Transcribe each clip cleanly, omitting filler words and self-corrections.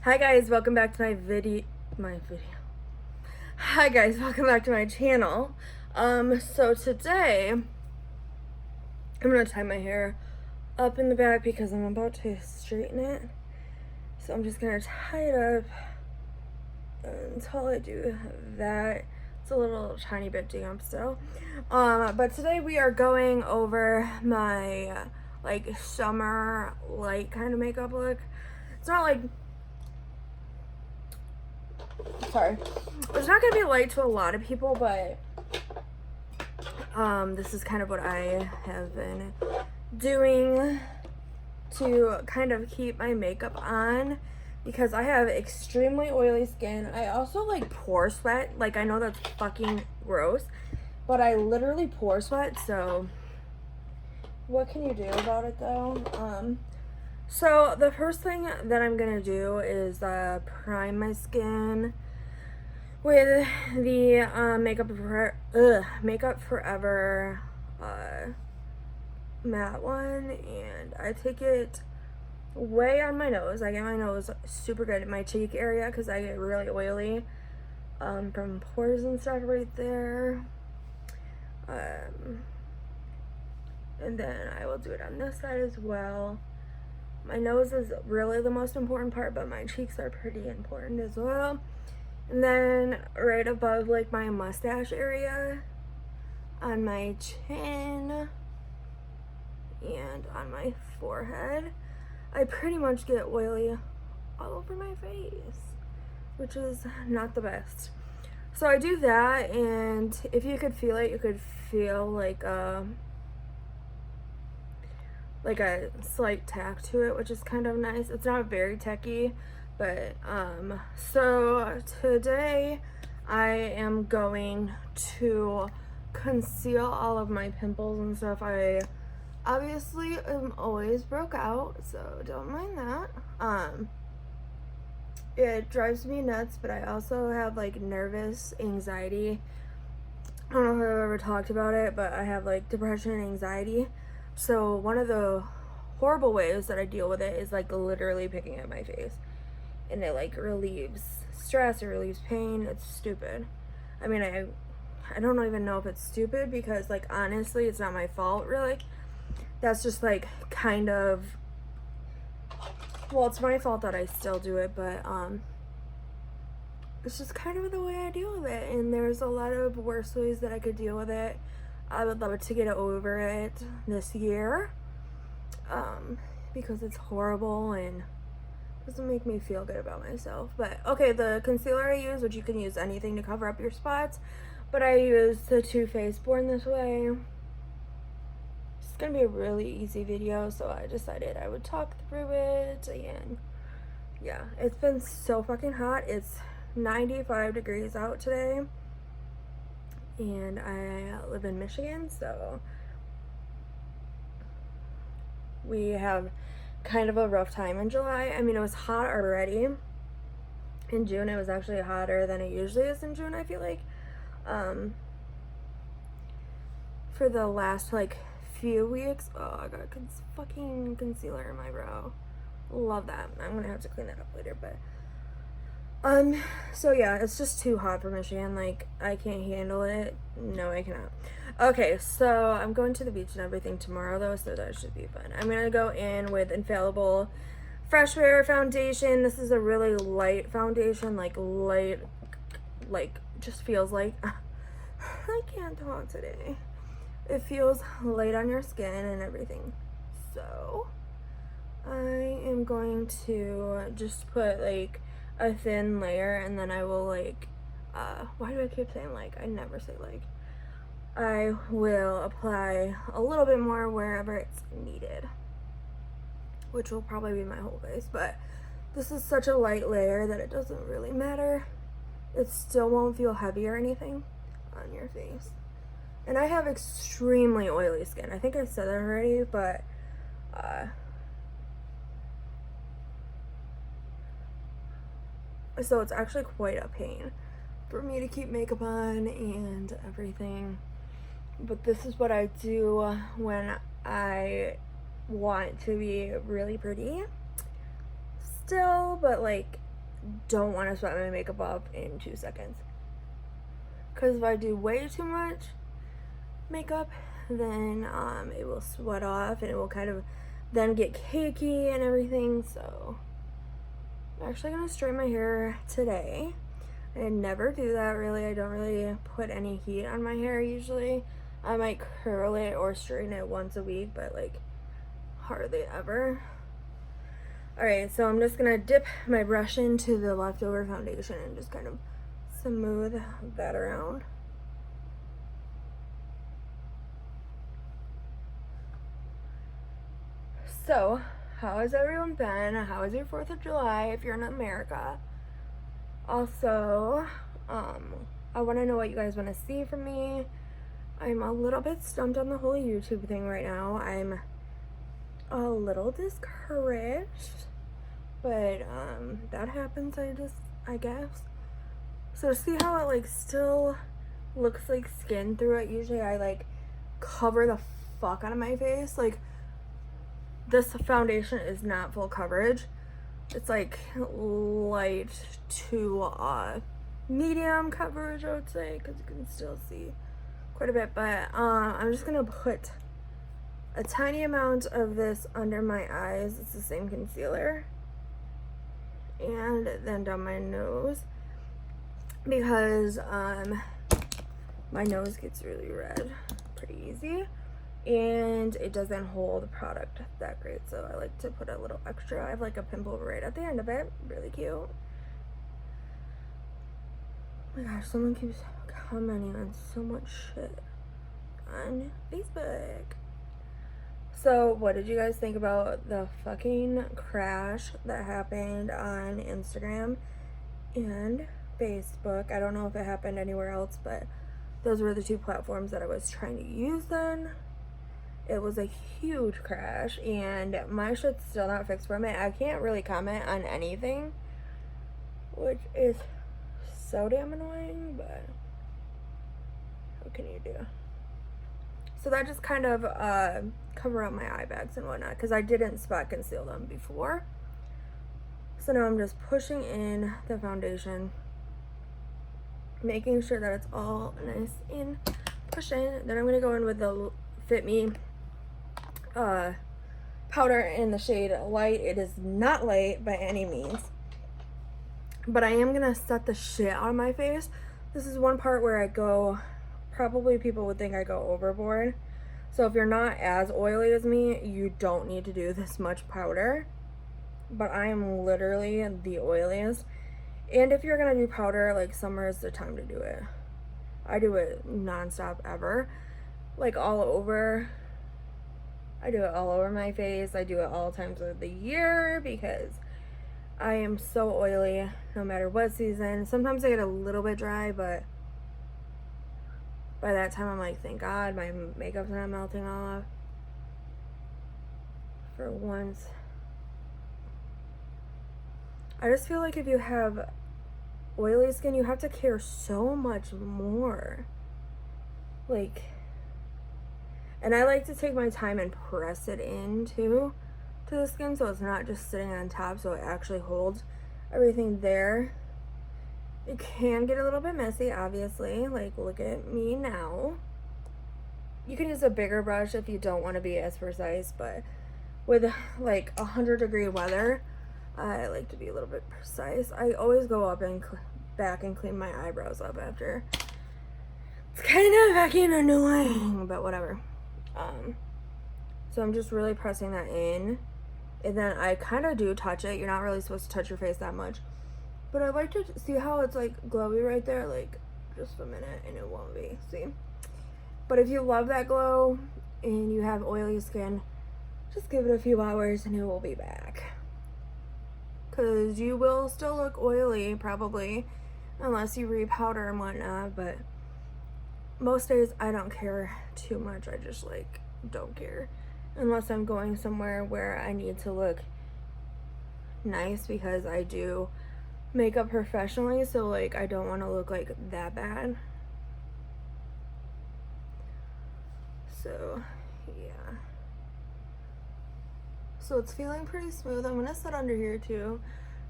Hi guys, welcome back to my video. Hi guys, welcome back to my channel. So today I'm gonna tie my hair up in the back because I'm about to straighten it. So I'm just gonna tie it up until I do that. It's a little tiny bit damp still. But today we are going over my like summer light kind of makeup look. It's not like, sorry, it's not gonna be light to a lot of people, but this is kind of what I have been doing to kind of keep my makeup on because I have extremely oily skin. I also like pore sweat. Like, I know that's fucking gross, but I literally pore sweat, so what can you do about it though? So the first thing that I'm gonna do is prime my skin with the Makeup Forever matte one, and I take it way on my nose. I get my nose super good in my cheek area because I get really oily from pores and stuff right there. And then I will do it on this side as well. My nose is really the most important part, but my cheeks are pretty important as well. And then right above like my mustache area, on my chin, and on my forehead, I pretty much get oily all over my face, which is not the best. So I do that, and if you could feel it, you could feel like a slight tack to it, which is kind of nice. It's not very tacky, but so today I am going to conceal all of my pimples and stuff. I obviously am always broke out, so don't mind that. It drives me nuts, but I also have like nervous anxiety. I don't know if I've ever talked about it, but I have like depression and anxiety. So one of the horrible ways that I deal with it is like literally picking at my face, and it like relieves stress, it relieves pain. It's stupid. I mean, I don't even know if it's stupid because like honestly it's not my fault really. That's just like kind of, well, it's my fault that I still do it, but it's just kind of the way I deal with it, and there's a lot of worse ways that I could deal with it. I would love to get over it this year because it's horrible and doesn't make me feel good about myself. But okay, the concealer I use, which you can use anything to cover up your spots, but I use the Too Faced Born This Way. It's gonna be a really easy video, so I decided I would talk through it. And yeah, it's been so fucking hot. It's 95 degrees out today, and I live in Michigan, so we have kind of a rough time in July. I mean, it was hot already. In June, it was actually hotter than it usually is in June, I feel like. For the last like few weeks, oh, I got fucking concealer in my brow. Love that. I'm gonna have to clean that up later, but so yeah, it's just too hot for Michigan. Like, I can't handle it. No, I cannot. Okay, so I'm going to the beach and everything tomorrow though, so that should be fun. I'm gonna go in with Infallible Fresh Wear foundation. This is a really light foundation, like light, like just feels like I can't talk today. It feels light on your skin and everything. So I am going to just put like a thin layer, and then I will like why do I keep saying like? I never say like. I will apply a little bit more wherever it's needed, which will probably be my whole face, but this is such a light layer that it doesn't really matter. It still won't feel heavy or anything on your face. And I have extremely oily skin. I think I said that already, but so it's actually quite a pain for me to keep makeup on and everything. But this is what I do when I want to be really pretty still, but like don't want to sweat my makeup off in 2 seconds. Because if I do way too much makeup, then it will sweat off and it will kind of then get cakey and everything. So I'm actually gonna straighten my hair today. I never do that really. I don't really put any heat on my hair usually. I might curl it or straighten it once a week, but like hardly ever. Alright, so I'm just gonna dip my brush into the leftover foundation and just kind of smooth that around. So, how has everyone been? How was your 4th of July if you're in America? Also, I want to know what you guys want to see from me. I'm a little bit stumped on the whole YouTube thing right now. I'm a little discouraged, but that happens, I guess. So see how it like still looks like skin through it? Usually I like cover the fuck out of my face. Like, this foundation is not full coverage. It's like light to medium coverage, I would say, because you can still see quite a bit. But I'm just gonna put a tiny amount of this under my eyes. It's the same concealer, and then down my nose, because my nose gets really red pretty easy, and it doesn't hold the product that great, so I like to put a little extra. I have like a pimple right at the end of it, really cute. Oh my gosh, someone keeps commenting on so much shit on Facebook. So what did you guys think about the fucking crash that happened on Instagram and Facebook? I don't know if it happened anywhere else, but those were the 2 platforms that I was trying to use then. It was a huge crash, and my shit's still not fixed from it. I can't really comment on anything, which is so damn annoying, but what can you do? So that just kind of cover up my eye bags and whatnot, because I didn't spot conceal them before. So now I'm just pushing in the foundation, making sure that it's all nice and pushed in. Then I'm going to go in with the Fit Me powder in the shade Light. It is not light by any means, but I am gonna set the shit on my face. This is one part where I go, probably people would think I go overboard. So if you're not as oily as me, you don't need to do this much powder, but I am literally the oiliest. And if you're gonna do powder, like, summer is the time to do it. I do it non-stop ever, like all over. I do it all over my face. I do it all times of the year because I am so oily no matter what season. Sometimes I get a little bit dry, but by that time I'm like, thank God my makeup's not melting off. For once. I just feel like if you have oily skin, you have to care so much more. Like, and I like to take my time and press it in too to the skin, so it's not just sitting on top, so it actually holds everything there. It can get a little bit messy, obviously. Like, look at me now. You can use a bigger brush if you don't want to be as precise, but with like 100-degree weather, I like to be a little bit precise. I always go up and back and clean my eyebrows up after. It's kind of fucking annoying, but whatever. So I'm just really pressing that in, and then I kind of do touch it. You're not really supposed to touch your face that much, but I like to see how it's like glowy right there, like just a minute and it won't be, see? But if you love that glow and you have oily skin, just give it a few hours and it will be back, because you will still look oily probably unless you repowder and whatnot. But most days I don't care too much. I just like don't care unless I'm going somewhere where I need to look nice, because I do makeup professionally, so like I don't want to look like that bad. So yeah, so it's feeling pretty smooth. I'm gonna sit under here too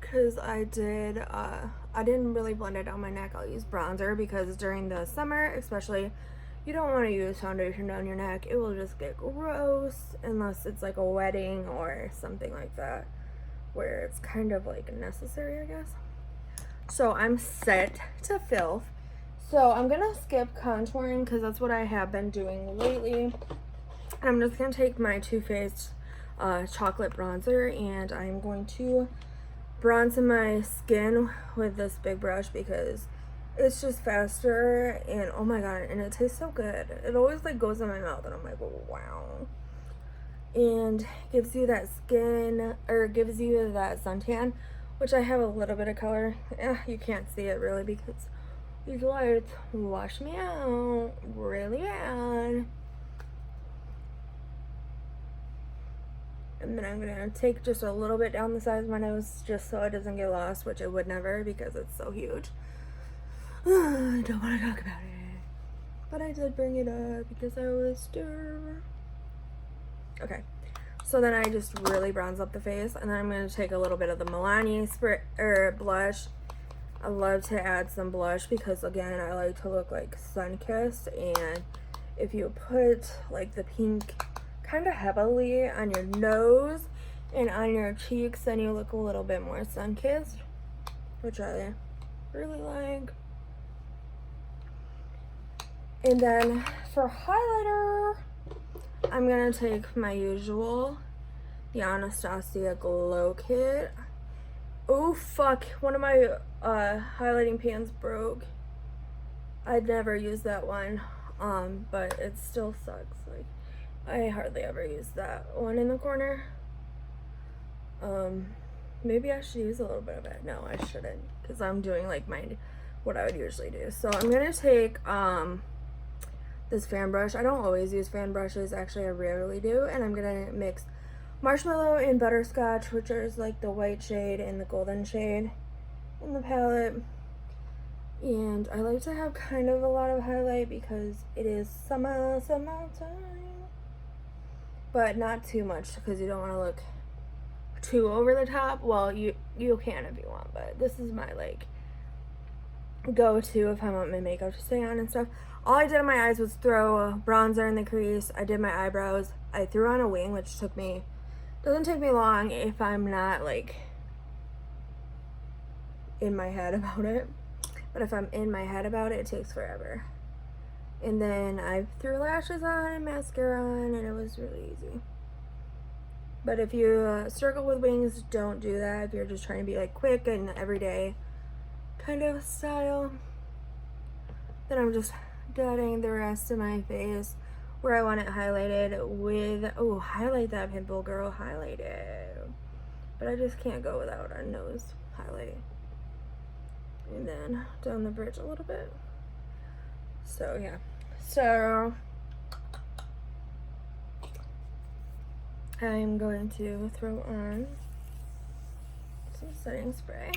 because I didn't really blend it down my neck. I'll use bronzer because during the summer especially, you don't want to use foundation down your neck. It will just get gross unless it's like a wedding or something like that where it's kind of like necessary, I guess. So I'm set to filth. So I'm gonna skip contouring because that's what I have been doing lately. I'm just gonna take my Too Faced chocolate bronzer and I'm going to bronze my skin with this big brush because it's just faster and oh my god, and it tastes so good. It always like goes in my mouth and I'm like, wow. And gives you that skin, or gives you that suntan, which I have a little bit of color. You can't see it really because these lights wash me out really bad. And then I'm gonna take just a little bit down the side of my nose just so it doesn't get lost, which it would never because it's so huge. I don't want to talk about it, but I did bring it up because I was stir. Okay, so then I just really bronze up the face, and then I'm going to take a little bit of the Milani spray or blush. I love to add some blush because again, I like to look like sun-kissed, and if you put like the pink kind of heavily on your nose and on your cheeks, then you look a little bit more sun-kissed, which I really like. And then for highlighter, I'm gonna take my usual, the Anastasia Glow Kit. Oh fuck, one of my highlighting pans broke. I'd never use that one, but it still sucks. Like, I hardly ever use that one in the corner. Maybe I should use a little bit of it. No, I shouldn't, because I'm doing like what I would usually do. So I'm gonna take this fan brush. I don't always use fan brushes, actually I rarely do, and I'm gonna mix Marshmallow and Butterscotch, which is like the white shade and the golden shade in the palette. And I like to have kind of a lot of highlight because it is summertime, but not too much because you don't want to look too over the top. Well, you can if you want, but this is my like go-to if I want my makeup to stay on and stuff. All I did on my eyes was throw a bronzer in the crease. I did my eyebrows. I threw on a wing, which doesn't take me long if I'm not like in my head about it. But if I'm in my head about it, it takes forever. And then I threw lashes on and mascara on, and it was really easy. But if you circle with wings, don't do that if you're just trying to be like quick and everyday kind of style. Then I'm just dotting the rest of my face where I want it highlighted with, oh, highlight that pimple, girl, highlight it. But I just can't go without a nose highlight. And then down the bridge a little bit. So yeah, so I'm going to throw on some setting spray.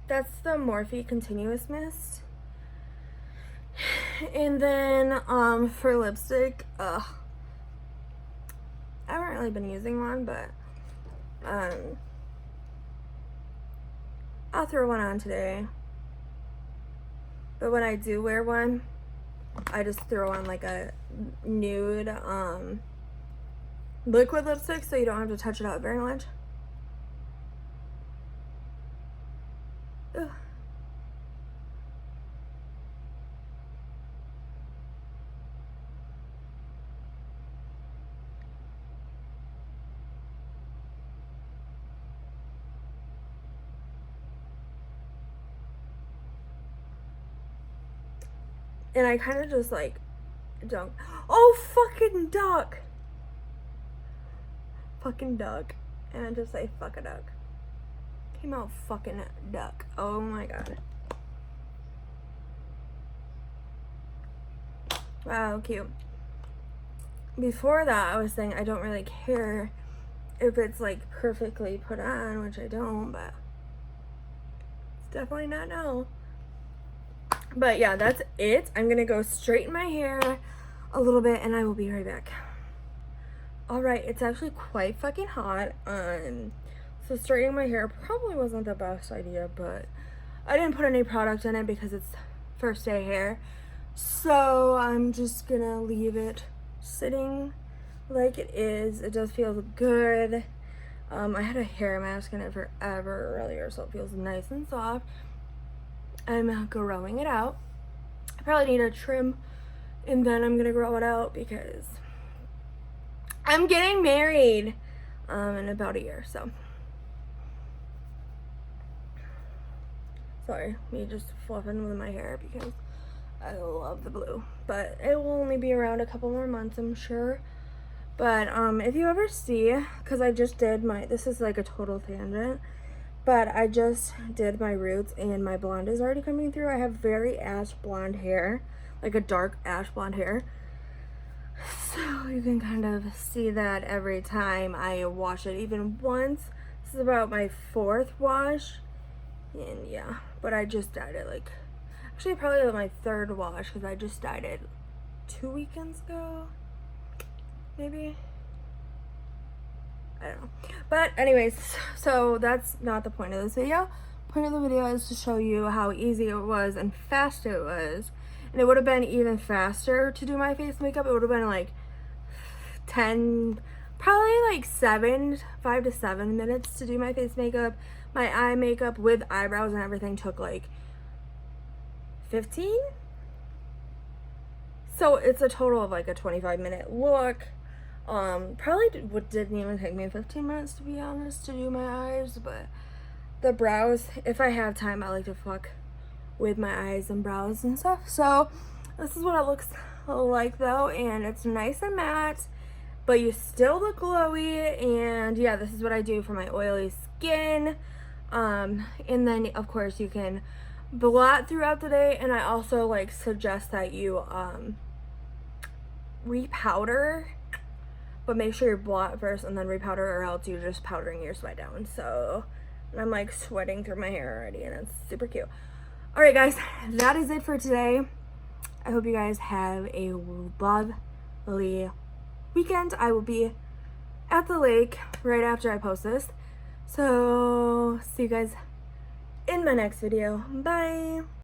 That's the Morphe Continuous Mist. And then for lipstick, I haven't really been using one, but I'll throw one on today. But when I do wear one, I just throw on like a nude liquid lipstick so you don't have to touch it out very much. Ugh. And I kind of just like don't. Oh, fucking duck. Fucking duck. And I just say fuck a duck. Came out fucking duck. Oh my god. Wow, cute. Before that, I was saying I don't really care if it's like perfectly put on, which I don't, but it's definitely not now. But yeah, that's it. I'm gonna go straighten my hair a little bit and I will be right back. Alright, it's actually quite fucking hot. So straightening my hair probably wasn't the best idea, but I didn't put any product in it because it's first day hair. So I'm just gonna leave it sitting like it is. It does feel good. I had a hair mask in it forever earlier, so it feels nice and soft. I'm growing it out. I probably need a trim, and then I'm gonna grow it out because I'm getting married in about a year. So sorry, me just fluffing with my hair because I love the blue, but it will only be around a couple more months, I'm sure. But if you ever see, because I just did this is like a total tangent, but I just did my roots and my blonde is already coming through. I have very ash blonde hair, like a dark ash blonde hair. So you can kind of see that every time I wash it, even once. This is about my 4th wash, and yeah, but I just dyed it like, actually probably my 3rd wash because I just dyed it 2 weekends ago. Maybe, I don't know. But anyways, so that's not the point of this video. Point of the video is to show you how easy it was and fast it was. And it would have been even faster to do my face makeup. It would have been like 10, probably like 5 to 7 minutes to do my face makeup. My eye makeup with eyebrows and everything took like 15. So it's a total of like a 25-minute look. Probably didn't even take me 15 minutes, to be honest, to do my eyes, but the brows, if I have time, I like to fuck with my eyes and brows and stuff. So this is what it looks like though, and it's nice and matte, but you still look glowy. And yeah, this is what I do for my oily skin. And then of course you can blot throughout the day, and I also like suggest that you repowder, but make sure you blot first and then repowder, or else you're just powdering your sweat down. So I'm like sweating through my hair already, and it's super cute. All right guys, that is it for today. I hope you guys have a lovely weekend. I will be at the lake right after I post this, so see you guys in my next video. Bye.